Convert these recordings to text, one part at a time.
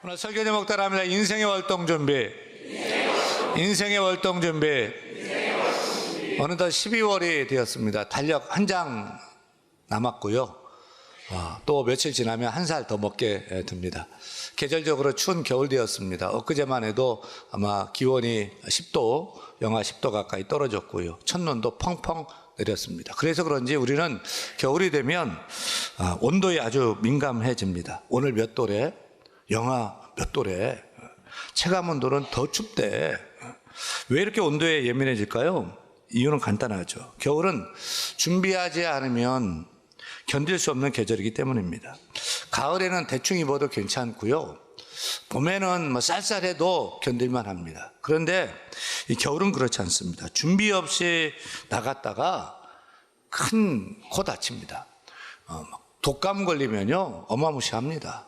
오늘 설교 제목 따라합니다. 인생의 월동 준비. 인생의 월동 준비. 어느덧 12월이 되었습니다. 달력 한 장 남았고요. 또 며칠 지나면 한 살 더 먹게 됩니다. 계절적으로 추운 겨울 되었습니다. 엊그제만 해도 아마 기온이 10도, 영하 10도 가까이 떨어졌고요. 첫눈도 펑펑 내렸습니다. 그래서 그런지 우리는 겨울이 되면 온도에 아주 민감해집니다. 오늘 몇 도래? 영하 몇 도래? 체감 온도는 더 춥대. 왜 이렇게 온도에 예민해질까요? 이유는 간단하죠. 겨울은 준비하지 않으면 견딜 수 없는 계절이기 때문입니다. 가을에는 대충 입어도 괜찮고요. 봄에는 쌀쌀해도 견딜만 합니다. 그런데 이 겨울은 그렇지 않습니다. 준비 없이 나갔다가 큰 코 다칩니다. 독감 걸리면요 어마무시합니다.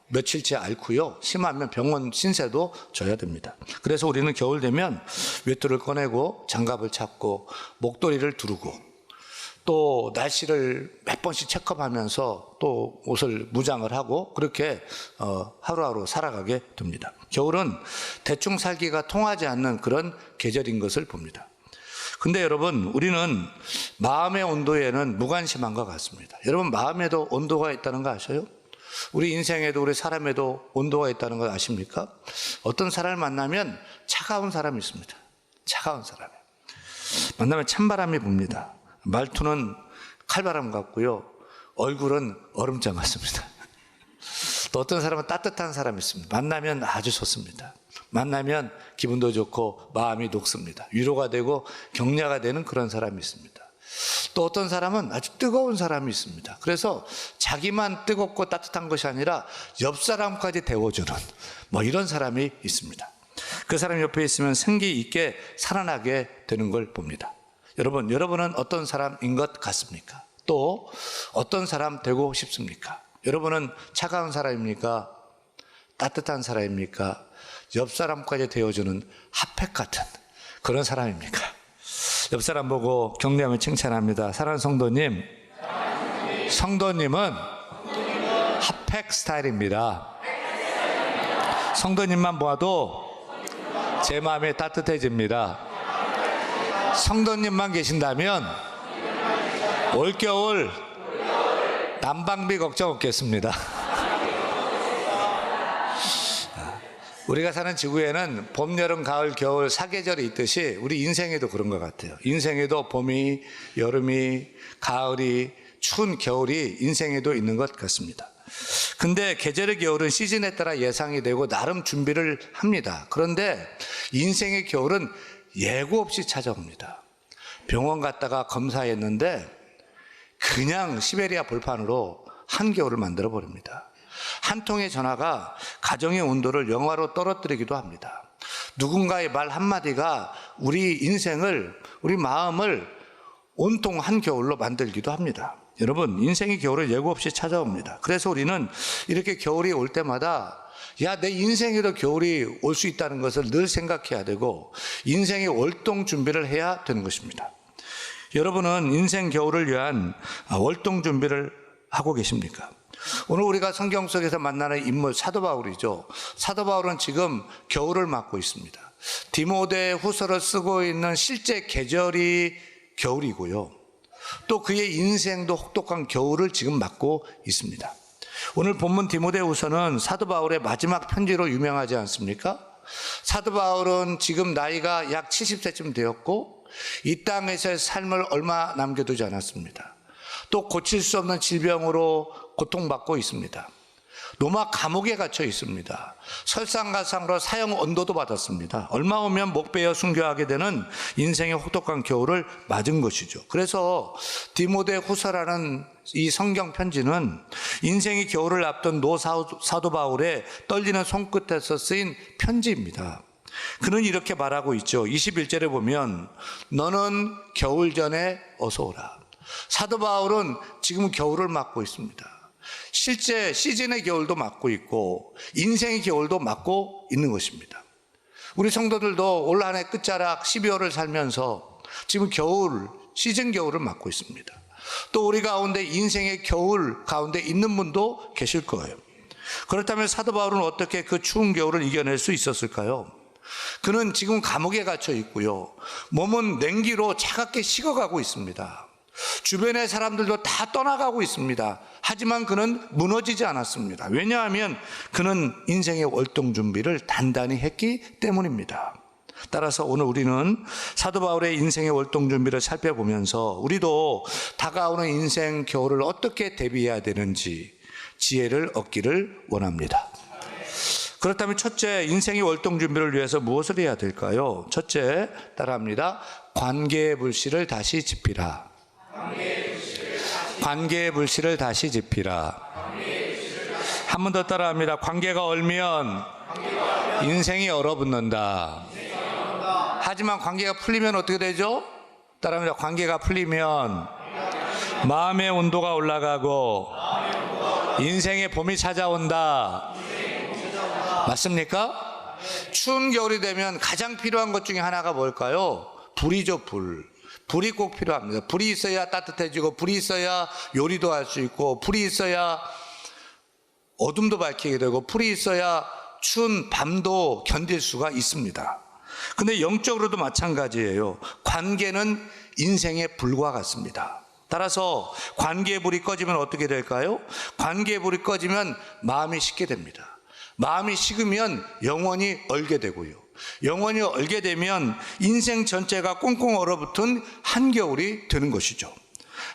며칠째 앓고요. 심하면 병원 신세도 져야 됩니다. 그래서 우리는 겨울 되면 외투를 꺼내고 장갑을 찾고 목도리를 두르고 또 날씨를 몇 번씩 체크하면서 또 옷을 무장을 하고 그렇게 하루하루 살아가게 됩니다. 겨울은 대충 살기가 통하지 않는 그런 계절인 것을 봅니다. 근데 여러분, 우리는 마음의 온도에는 무관심한 것 같습니다. 여러분, 마음에도 온도가 있다는 거 아셔요? 우리 인생에도 우리 사람에도 온도가 있다는 거 아십니까? 어떤 사람을 만나면 차가운 사람이 있습니다. 차가운 사람이 만나면 찬바람이 붑니다. 말투는 칼바람 같고요. 얼굴은 얼음장 같습니다. 또 어떤 사람은 따뜻한 사람이 있습니다. 만나면 아주 좋습니다. 만나면 기분도 좋고 마음이 녹습니다. 위로가 되고 격려가 되는 그런 사람이 있습니다. 또 어떤 사람은 아주 뜨거운 사람이 있습니다. 그래서 자기만 뜨겁고 따뜻한 것이 아니라 옆 사람까지 데워주는 이런 사람이 있습니다. 그 사람 옆에 있으면 생기 있게 살아나게 되는 걸 봅니다. 여러분은 어떤 사람인 것 같습니까? 또 어떤 사람 되고 싶습니까? 여러분은 차가운 사람입니까? 따뜻한 사람입니까? 옆 사람까지 되어주는 핫팩 같은 그런 사람입니까? 옆 사람 보고 격려하며 칭찬합니다. 사랑하는 성도님, 성도님은 핫팩 스타일입니다. 성도님만 봐도 제 마음이 따뜻해집니다. 성도님만 계신다면 올겨울 난방비 걱정 없겠습니다. 우리가 사는 지구에는 봄, 여름, 가을, 겨울 사계절이 있듯이 우리 인생에도 그런 것 같아요. 인생에도 봄이, 여름이, 가을이, 추운 겨울이 인생에도 있는 것 같습니다. 근데 계절의 겨울은 시즌에 따라 예상이 되고 나름 준비를 합니다. 그런데 인생의 겨울은 예고 없이 찾아옵니다. 병원 갔다가 검사했는데 그냥 시베리아 벌판으로 한겨울을 만들어 버립니다. 한 통의 전화가 가정의 온도를 영하로 떨어뜨리기도 합니다. 누군가의 말 한마디가 우리 인생을, 우리 마음을 온통 한겨울로 만들기도 합니다. 여러분, 인생의 겨울은 예고 없이 찾아옵니다. 그래서 우리는 이렇게 겨울이 올 때마다 내 인생에도 겨울이 올 수 있다는 것을 늘 생각해야 되고 인생의 월동 준비를 해야 되는 것입니다. 여러분은 인생 겨울을 위한 월동 준비를 하고 계십니까? 오늘 우리가 성경 속에서 만나는 인물 사도 바울이죠. 사도 바울은 지금 겨울을 맞고 있습니다. 디모데 후서를 쓰고 있는 실제 계절이 겨울이고요. 또 그의 인생도 혹독한 겨울을 지금 맞고 있습니다. 오늘 본문 디모데후서는 사도 바울의 마지막 편지로 유명하지 않습니까? 사도 바울은 지금 나이가 약 70세쯤 되었고 이 땅에서의 삶을 얼마 남겨두지 않았습니다. 또 고칠 수 없는 질병으로 고통받고 있습니다. 로마 감옥에 갇혀 있습니다. 설상가상으로 사형 언도도 받았습니다. 얼마 오면 목베어 순교하게 되는 인생의 혹독한 겨울을 맞은 것이죠. 그래서 디모데 후서라는 이 성경 편지는 인생의 겨울을 앞둔 사도 바울의 떨리는 손끝에서 쓰인 편지입니다. 그는 이렇게 말하고 있죠. 21절에 보면 너는 겨울 전에 어서 오라. 사도 바울은 지금 겨울을 맞고 있습니다. 실제 시즌의 겨울도 맞고 있고 인생의 겨울도 맞고 있는 것입니다. 우리 성도들도 올 한 해 끝자락 12월을 살면서 지금 겨울, 시즌 겨울을 맞고 있습니다. 또 우리 가운데 인생의 겨울 가운데 있는 분도 계실 거예요. 그렇다면 사도 바울은 어떻게 그 추운 겨울을 이겨낼 수 있었을까요? 그는 지금 감옥에 갇혀 있고요. 몸은 냉기로 차갑게 식어가고 있습니다. 주변의 사람들도 다 떠나가고 있습니다. 하지만 그는 무너지지 않았습니다. 왜냐하면 그는 인생의 월동 준비를 단단히 했기 때문입니다. 따라서 오늘 우리는 사도 바울의 인생의 월동 준비를 살펴보면서 우리도 다가오는 인생 겨울을 어떻게 대비해야 되는지 지혜를 얻기를 원합니다. 그렇다면 첫째, 인생의 월동 준비를 위해서 무엇을 해야 될까요? 첫째, 따라합니다. 관계의 불씨를 다시 지피라. 관계의 불씨를 다시 지피라. 한 번 더 따라합니다. 관계가 얼면 인생이 얼어붙는다. 하지만 관계가 풀리면 어떻게 되죠? 따라합니다. 관계가 풀리면 마음의 온도가 올라가고 인생의 봄이 찾아온다. 맞습니까? 추운 겨울이 되면 가장 필요한 것 중에 하나가 뭘까요? 불이죠, 불. 불이 꼭 필요합니다. 불이 있어야 따뜻해지고, 불이 있어야 요리도 할 수 있고, 불이 있어야 어둠도 밝히게 되고, 불이 있어야 추운 밤도 견딜 수가 있습니다. 근데 영적으로도 마찬가지예요. 관계는 인생의 불과 같습니다. 따라서 관계의 불이 꺼지면 어떻게 될까요? 관계의 불이 꺼지면 마음이 식게 됩니다. 마음이 식으면 영원히 얼게 되고요. 영원히 얼게 되면 인생 전체가 꽁꽁 얼어붙은 한겨울이 되는 것이죠.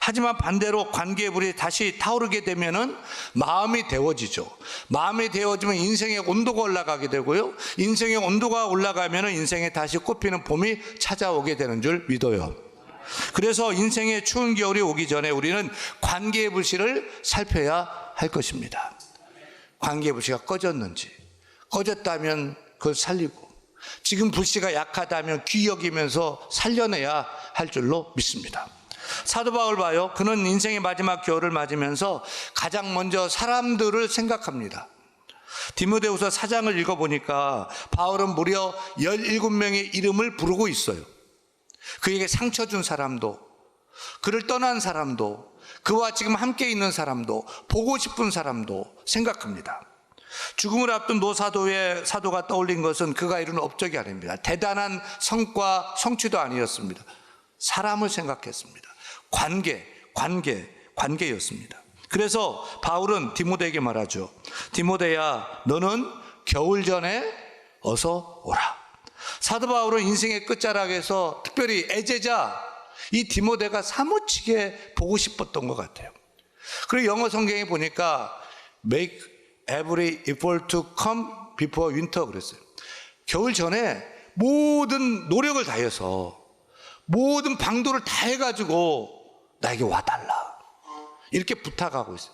하지만 반대로 관계의 불이 다시 타오르게 되면은 마음이 데워지죠. 마음이 데워지면 인생의 온도가 올라가게 되고요. 인생의 온도가 올라가면은 인생에 다시 꽃피는 봄이 찾아오게 되는 줄 믿어요. 그래서 인생의 추운 겨울이 오기 전에 우리는 관계의 불씨를 살펴야 할 것입니다. 관계의 불씨가 꺼졌는지, 꺼졌다면 그걸 살리고, 지금 불씨가 약하다면 귀 여기면서 살려내야 할 줄로 믿습니다. 사도 바울 봐요. 그는 인생의 마지막 겨울을 맞으면서 가장 먼저 사람들을 생각합니다. 디모데후서 4장을 읽어보니까 바울은 무려 17명의 이름을 부르고 있어요. 그에게 상처 준 사람도, 그를 떠난 사람도, 그와 지금 함께 있는 사람도, 보고 싶은 사람도 생각합니다. 죽음을 앞둔 노사도의 사도가 떠올린 것은 그가 이룬 업적이 아닙니다. 대단한 성과, 성취도 아니었습니다. 사람을 생각했습니다. 관계였습니다. 그래서 바울은 디모데에게 말하죠. 디모데야, 너는 겨울 전에 어서 오라. 사도 바울은 인생의 끝자락에서 특별히 애제자 이 디모데가 사무치게 보고 싶었던 것 같아요. 그리고 영어 성경에 보니까 make every effort to come before winter 그랬어요. 겨울 전에 모든 노력을 다해서 모든 방도를 다 해가지고 나에게 와달라 이렇게 부탁하고 있어요.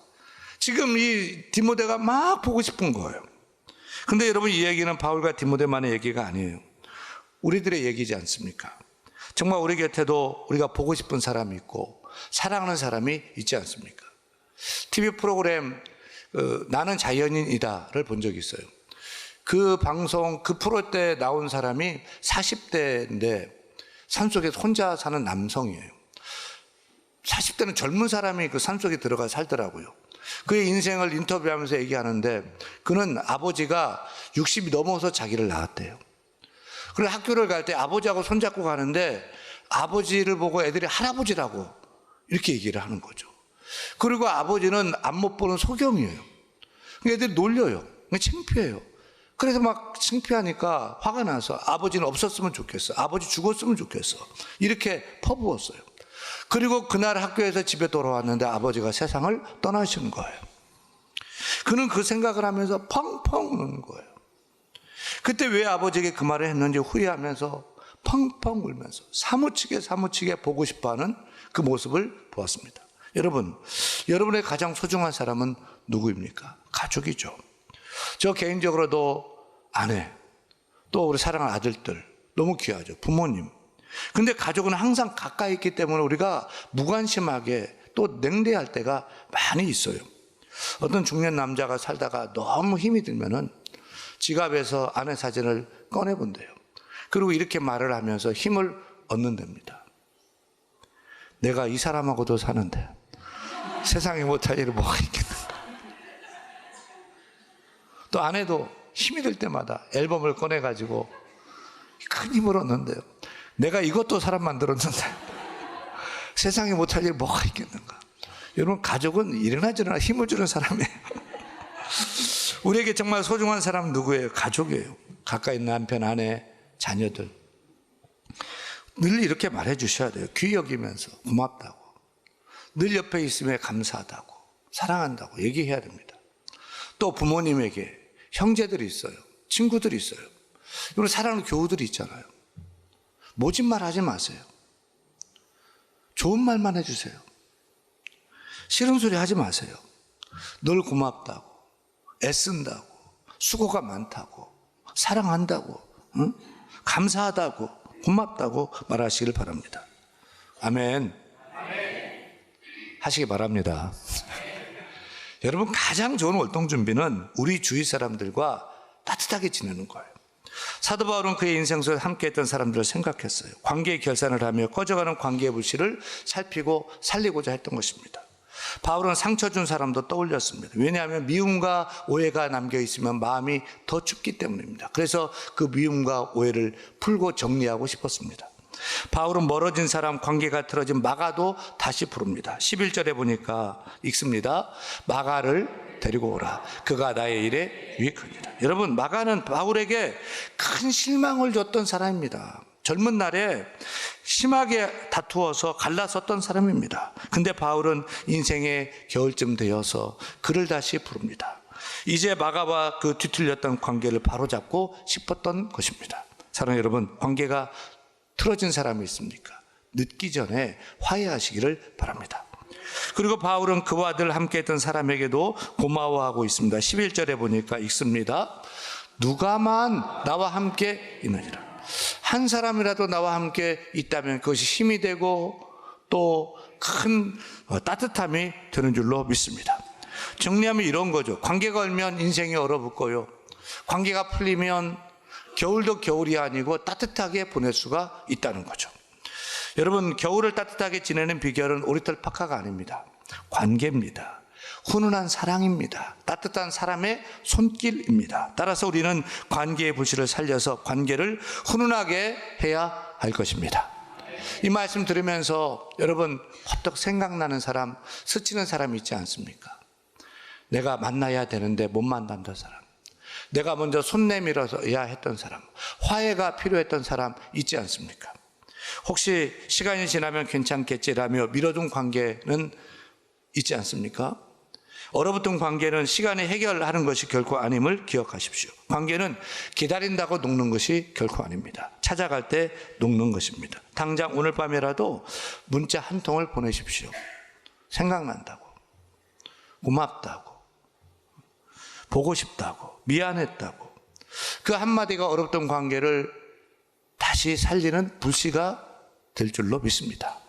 지금 이 디모데가 막 보고 싶은 거예요. 근데 여러분, 이 얘기는 바울과 디모데만의 얘기가 아니에요. 우리들의 얘기지 않습니까? 정말 우리 곁에도 우리가 보고 싶은 사람이 있고 사랑하는 사람이 있지 않습니까? TV 프로그램 나는 자연인이다를 본 적이 있어요. 그 방송, 그 프로 때 나온 사람이 40대인데 산속에서 혼자 사는 남성이에요. 40대는 젊은 사람이 그 산속에 들어가 살더라고요. 그의 인생을 인터뷰하면서 얘기하는데 그는 아버지가 60이 넘어서 자기를 낳았대요. 그래서 학교를 갈 때 아버지하고 손잡고 가는데 아버지를 보고 애들이 할아버지라고 이렇게 얘기를 하는 거죠. 그리고 아버지는 앞 못 보는 소경이에요. 애들이 놀려요. 창피해요. 그래서 막 창피하니까 화가 나서 아버지는 없었으면 좋겠어. 아버지 죽었으면 좋겠어. 이렇게 퍼부었어요. 그리고 그날 학교에서 집에 돌아왔는데 아버지가 세상을 떠나신 거예요. 그는 그 생각을 하면서 펑펑 우는 거예요. 그때 왜 아버지에게 그 말을 했는지 후회하면서 펑펑 울면서 사무치게 보고 싶어하는 그 모습을 보았습니다. 여러분, 여러분의 가장 소중한 사람은 누구입니까? 가족이죠. 저 개인적으로도 아내, 또 우리 사랑하는 아들들 너무 귀하죠. 부모님. 근데 가족은 항상 가까이 있기 때문에 우리가 무관심하게 또 냉대할 때가 많이 있어요. 어떤 중년 남자가 살다가 너무 힘이 들면은 지갑에서 아내 사진을 꺼내본대요. 그리고 이렇게 말을 하면서 힘을 얻는답니다. 내가 이 사람하고도 사는데 세상에 못할 일이 뭐가 있겠는가. 또 아내도 힘이 들 때마다 앨범을 꺼내가지고 큰 힘을 얻는데요. 내가 이것도 사람 만들었는데 세상에 못할 일 뭐가 있겠는가. 여러분, 가족은 이러나 저러나 힘을 주는 사람이에요. 우리에게 정말 소중한 사람은 누구예요? 가족이에요. 가까이 있는 남편, 아내, 자녀들. 늘 이렇게 말해 주셔야 돼요. 귀 여기면서 고맙다고, 늘 옆에 있음에 감사하다고, 사랑한다고 얘기해야 됩니다. 또 부모님에게 형제들이 있어요, 친구들이 있어요, 여러분 사랑하는 교우들이 있잖아요. 모진 말 하지 마세요. 좋은 말만 해주세요. 싫은 소리 하지 마세요. 늘 고맙다고, 애쓴다고, 수고가 많다고, 사랑한다고, 응? 감사하다고, 고맙다고 말하시길 바랍니다. 아멘. 하시기 바랍니다. 여러분, 가장 좋은 월동 준비는 우리 주위 사람들과 따뜻하게 지내는 거예요. 사도 바울은 그의 인생 속에 함께했던 사람들을 생각했어요. 관계의 결산을 하며 꺼져가는 관계의 불씨를 살피고 살리고자 했던 것입니다. 바울은 상처 준 사람도 떠올렸습니다. 왜냐하면 미움과 오해가 남겨 있으면 마음이 더 춥기 때문입니다. 그래서 그 미움과 오해를 풀고 정리하고 싶었습니다. 바울은 멀어진 사람, 관계가 틀어진 마가도 다시 부릅니다. 11절에 보니까 읽습니다. 마가를 데리고 오라. 그가 나의 일에 유익하니라. 여러분, 마가는 바울에게 큰 실망을 줬던 사람입니다. 젊은 날에 심하게 다투어서 갈라섰던 사람입니다. 근데 바울은 인생의 겨울쯤 되어서 그를 다시 부릅니다. 이제 마가와 그 뒤틀렸던 관계를 바로잡고 싶었던 것입니다. 사랑하는 여러분, 관계가 틀어진 사람이 있습니까? 늦기 전에 화해하시기를 바랍니다. 그리고 바울은 그와 늘 함께했던 사람에게도 고마워하고 있습니다. 11절에 보니까 읽습니다. 누가만 나와 함께 있느니라. 한 사람이라도 나와 함께 있다면 그것이 힘이 되고 또 큰 따뜻함이 되는 줄로 믿습니다. 정리하면 이런 거죠. 관계가 얼면 인생이 얼어붙고요, 관계가 풀리면 겨울도 겨울이 아니고 따뜻하게 보낼 수가 있다는 거죠. 여러분, 겨울을 따뜻하게 지내는 비결은 오리털 파카가 아닙니다. 관계입니다. 훈훈한 사랑입니다. 따뜻한 사람의 손길입니다. 따라서 우리는 관계의 불씨를 살려서 관계를 훈훈하게 해야 할 것입니다. 이 말씀 들으면서 여러분, 헛떡 생각나는 사람, 스치는 사람이 있지 않습니까? 내가 만나야 되는데 못 만난다 사람, 내가 먼저 손 내밀어야 했던 사람, 화해가 필요했던 사람 있지 않습니까? 혹시 시간이 지나면 괜찮겠지라며 미뤄둔 관계는 있지 않습니까? 얼어붙은 관계는 시간이 해결하는 것이 결코 아님을 기억하십시오. 관계는 기다린다고 녹는 것이 결코 아닙니다. 찾아갈 때 녹는 것입니다. 당장 오늘 밤이라도 문자 한 통을 보내십시오. 생각난다고, 고맙다고, 보고 싶다고, 미안했다고. 그 한마디가 어렵던 관계를 다시 살리는 불씨가 될 줄로 믿습니다.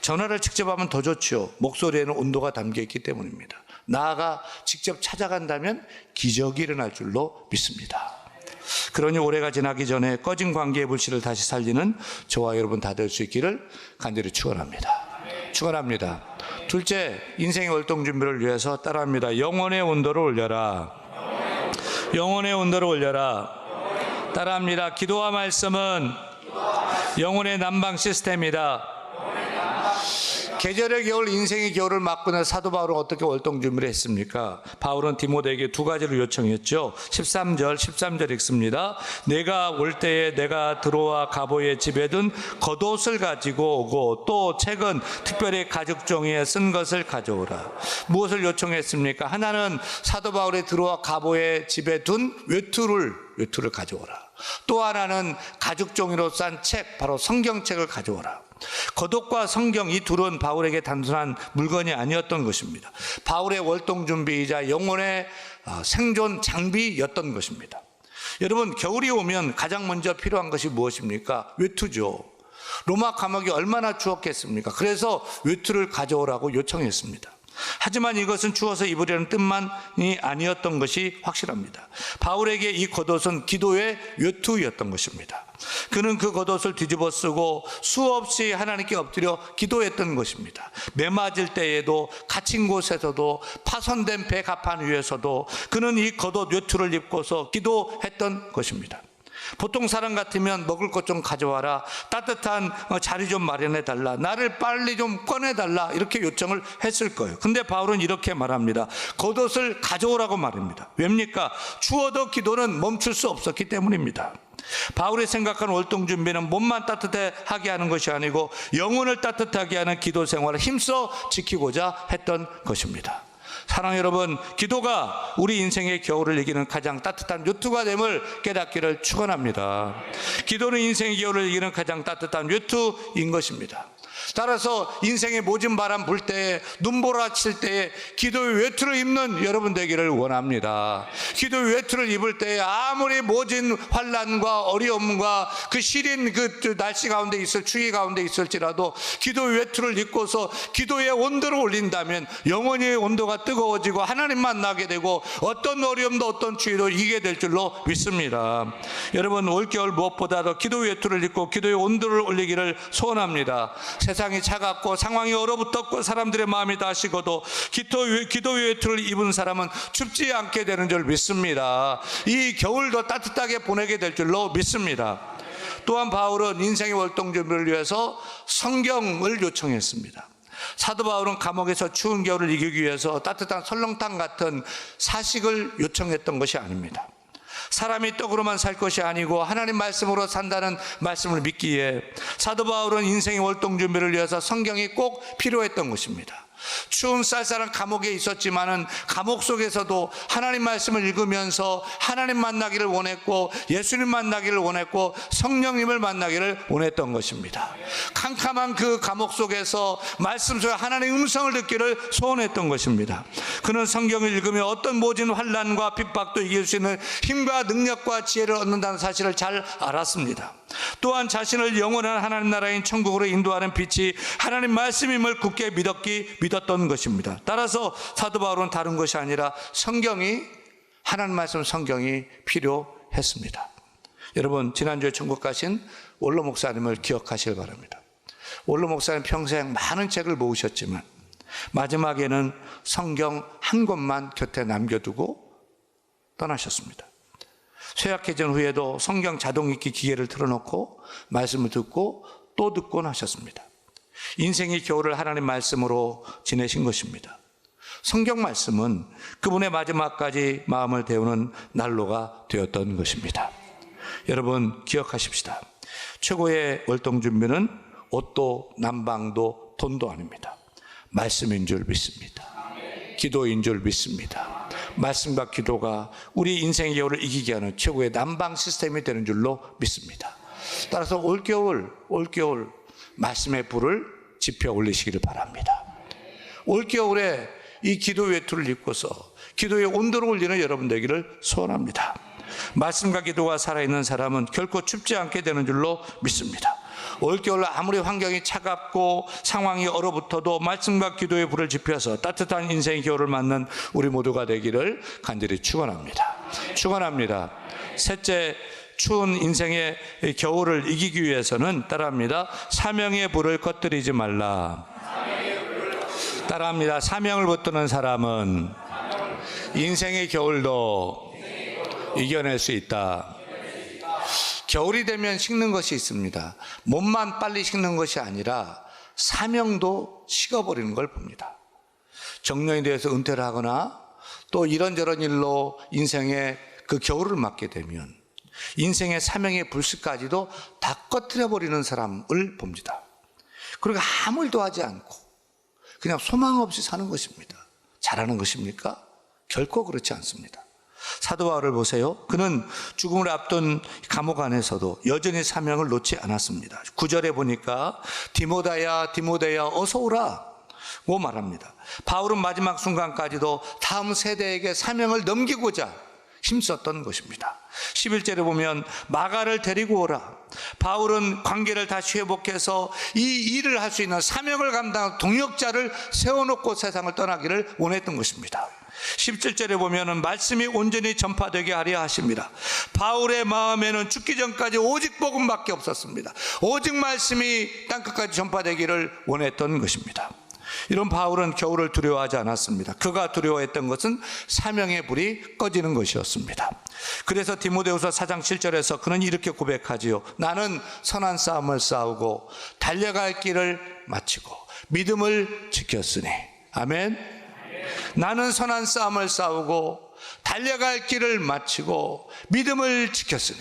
전화를 직접 하면 더 좋죠. 목소리에는 온도가 담겨 있기 때문입니다. 나아가 직접 찾아간다면 기적이 일어날 줄로 믿습니다. 그러니 올해가 지나기 전에 꺼진 관계의 불씨를 다시 살리는 저와 여러분 다 될 수 있기를 간절히 축원합니다. 축원합니다. 둘째, 인생의 월동 준비를 위해서 따라합니다. 영혼의 온도를 올려라. 영혼의 온도를 올려라. 따라합니다. 기도와 말씀은 영혼의 난방 시스템이다. 계절의 겨울, 인생의 겨울을 맞고 난 사도 바울은 어떻게 월동 준비를 했습니까? 바울은 디모데에게 두 가지를 요청했죠. 13절 읽습니다. 내가 올 때에 내가 들어와 가보의 집에 둔 겉옷을 가지고 오고 또 책은 특별히 가죽 종이에 쓴 것을 가져오라. 무엇을 요청했습니까? 하나는 사도 바울이 들어와 가보의 집에 둔 외투를 가져오라. 또 하나는 가죽 종이로 싼 책, 바로 성경책을 가져오라. 겉옷과 성경, 이 둘은 바울에게 단순한 물건이 아니었던 것입니다. 바울의 월동 준비이자 영혼의 생존 장비였던 것입니다. 여러분, 겨울이 오면 가장 먼저 필요한 것이 무엇입니까? 외투죠. 로마 감옥이 얼마나 추웠겠습니까? 그래서 외투를 가져오라고 요청했습니다. 하지만 이것은 주워서 입으려는 뜻만이 아니었던 것이 확실합니다. 바울에게 이 겉옷은 기도의 외투였던 것입니다. 그는 그 겉옷을 뒤집어 쓰고 수없이 하나님께 엎드려 기도했던 것입니다. 매 맞을 때에도, 갇힌 곳에서도, 파손된 배 가판 위에서도 그는 이 겉옷 외투를 입고서 기도했던 것입니다. 보통 사람 같으면 먹을 것 좀 가져와라, 따뜻한 자리 좀 마련해 달라, 나를 빨리 좀 꺼내 달라, 이렇게 요청을 했을 거예요. 근데 바울은 이렇게 말합니다. 겉옷을 가져오라고 말합니다. 왜입니까? 추워도 기도는 멈출 수 없었기 때문입니다. 바울이 생각하는 월동 준비는 몸만 따뜻하게 하는 것이 아니고 영혼을 따뜻하게 하는 기도 생활을 힘써 지키고자 했던 것입니다. 사랑하는 여러분, 기도가 우리 인생의 겨울을 이기는 가장 따뜻한 외투가 됨을 깨닫기를 축원합니다. 기도는 인생의 겨울을 이기는 가장 따뜻한 외투인 것입니다. 따라서 인생의 모진 바람 불 때에, 눈보라칠 때에 기도의 외투를 입는 여러분 되기를 원합니다. 기도의 외투를 입을 때에 아무리 모진 환난과 어려움과 그 시린 그 날씨 가운데 있을, 추위 가운데 있을지라도 기도의 외투를 입고서 기도의 온도를 올린다면 영혼의 온도가 뜨거워지고 하나님 만나게 되고 어떤 어려움도 어떤 추위도 이기게 될 줄로 믿습니다. 여러분, 올겨울 무엇보다도 기도의 외투를 입고 기도의 온도를 올리기를 소원합니다. 세상이 차갑고 상황이 얼어붙었고 사람들의 마음이 다시고도 기도의 외투를 입은 사람은 춥지 않게 되는 줄 믿습니다. 이 겨울도 따뜻하게 보내게 될 줄로 믿습니다. 또한 바울은 인생의 월동 준비를 위해서 성경을 요청했습니다. 사도 바울은 감옥에서 추운 겨울을 이기기 위해서 따뜻한 설렁탕 같은 사식을 요청했던 것이 아닙니다. 사람이 떡으로만 살 것이 아니고 하나님 말씀으로 산다는 말씀을 믿기에 사도 바울은 인생의 월동 준비를 위해서 성경이 꼭 필요했던 것입니다. 추운 쌀쌀한 감옥에 있었지만은 감옥 속에서도 하나님 말씀을 읽으면서 하나님 만나기를 원했고 예수님 만나기를 원했고 성령님을 만나기를 원했던 것입니다. 캄캄한 그 감옥 속에서 말씀 속에 하나님의 음성을 듣기를 소원했던 것입니다. 그는 성경을 읽으며 어떤 모진 환난과 핍박도 이길 수 있는 힘과 능력과 지혜를 얻는다는 사실을 잘 알았습니다. 또한 자신을 영원한 하나님 나라인 천국으로 인도하는 빛이 하나님 말씀임을 굳게 믿었던 것입니다. 따라서 사도 바울은 다른 것이 아니라 하나님 말씀 성경이 필요했습니다. 여러분, 지난주에 천국 가신 원로 목사님을 기억하시길 바랍니다. 원로 목사님 평생 많은 책을 모으셨지만 마지막에는 성경 한 권만 곁에 남겨두고 떠나셨습니다. 쇠약해진 후에도 성경 자동 읽기 기계를 틀어놓고 말씀을 듣고 또 듣곤 하셨습니다. 인생의 겨울을 하나님 말씀으로 지내신 것입니다. 성경 말씀은 그분의 마지막까지 마음을 데우는 난로가 되었던 것입니다. 여러분, 기억하십시다. 최고의 월동 준비는 옷도 난방도 돈도 아닙니다. 말씀인 줄 믿습니다. 기도인 줄 믿습니다. 말씀과 기도가 우리 인생의 겨울을 이기게 하는 최고의 난방 시스템이 되는 줄로 믿습니다. 따라서 올겨울 말씀의 불을 지펴 올리시기를 바랍니다. 올겨울에 이 기도 외투를 입고서 기도의 온도를 올리는 여러분 되기를 소원합니다. 말씀과 기도가 살아있는 사람은 결코 춥지 않게 되는 줄로 믿습니다. 올겨울 아무리 환경이 차갑고 상황이 얼어붙어도 말씀과 기도의 불을 지펴서 따뜻한 인생의 겨울을 맞는 우리 모두가 되기를 간절히 축원합니다. 셋째, 추운 인생의 겨울을 이기기 위해서는 따라합니다. 사명의 불을 꺼뜨리지 말라. 따라합니다. 사명을 붙드는 사람은 인생의 겨울도 이겨낼 수 있다. 겨울이 되면 식는 것이 있습니다. 몸만 빨리 식는 것이 아니라 사명도 식어버리는 걸 봅니다. 정년이 돼서 은퇴를 하거나 또 이런저런 일로 인생의 그 겨울을 맞게 되면 인생의 사명의 불씨까지도 다 꺼뜨려버리는 사람을 봅니다. 그리고 아무 일도 하지 않고 그냥 소망 없이 사는 것입니다. 잘하는 것입니까? 결코 그렇지 않습니다. 사도 바울을 보세요. 그는 죽음을 앞둔 감옥 안에서도 여전히 사명을 놓지 않았습니다. 9절에 보니까 디모데야 어서 오라고 말합니다. 바울은 마지막 순간까지도 다음 세대에게 사명을 넘기고자 힘썼던 것입니다. 11절에 보면 마가를 데리고 오라. 바울은 관계를 다시 회복해서 이 일을 할 수 있는 사명을 감당한 동역자를 세워놓고 세상을 떠나기를 원했던 것입니다. 17절에 보면은 말씀이 온전히 전파되게 하려 하십니다. 바울의 마음에는 죽기 전까지 오직 복음밖에 없었습니다. 오직 말씀이 땅끝까지 전파되기를 원했던 것입니다. 이런 바울은 겨울을 두려워하지 않았습니다. 그가 두려워했던 것은 사명의 불이 꺼지는 것이었습니다. 그래서 디모데후서 4장 7절에서 그는 이렇게 고백하지요. 나는 선한 싸움을 싸우고 달려갈 길을 마치고 믿음을 지켰으니. 아멘. 나는 선한 싸움을 싸우고 달려갈 길을 마치고 믿음을 지켰으니.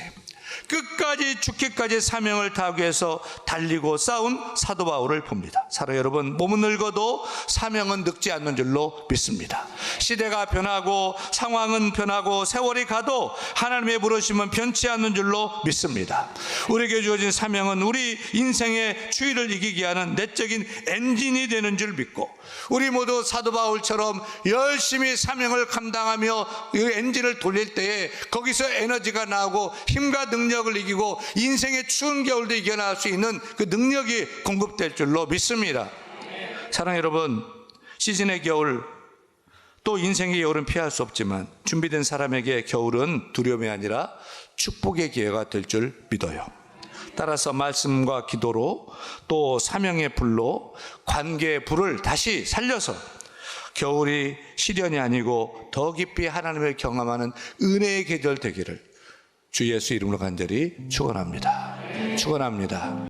끝까지 죽기까지 사명을 다하기 위해서 달리고 싸운 사도 바울을 봅니다. 사랑 여러분, 몸은 늙어도 사명은 늙지 않는 줄로 믿습니다. 시대가 변하고 상황은 변하고 세월이 가도 하나님의 부르심은 변치 않는 줄로 믿습니다. 우리에게 주어진 사명은 우리 인생의 추위를 이기게 하는 내적인 엔진이 되는 줄 믿고, 우리 모두 사도 바울처럼 열심히 사명을 감당하며 이 엔진을 돌릴 때에 거기서 에너지가 나오고 힘과 능력을 이기고 인생의 추운 겨울도 이겨나갈 수 있는 그 능력이 공급될 줄로 믿습니다. 사랑 여러분, 시즌의 겨울, 또 인생의 겨울은 피할 수 없지만 준비된 사람에게 겨울은 두려움이 아니라 축복의 기회가 될 줄 믿어요. 따라서 말씀과 기도로 또 사명의 불로 관계의 불을 다시 살려서 겨울이 시련이 아니고 더 깊이 하나님을 경험하는 은혜의 계절 되기를 주 예수 이름으로 간절히 축원합니다. 축원합니다.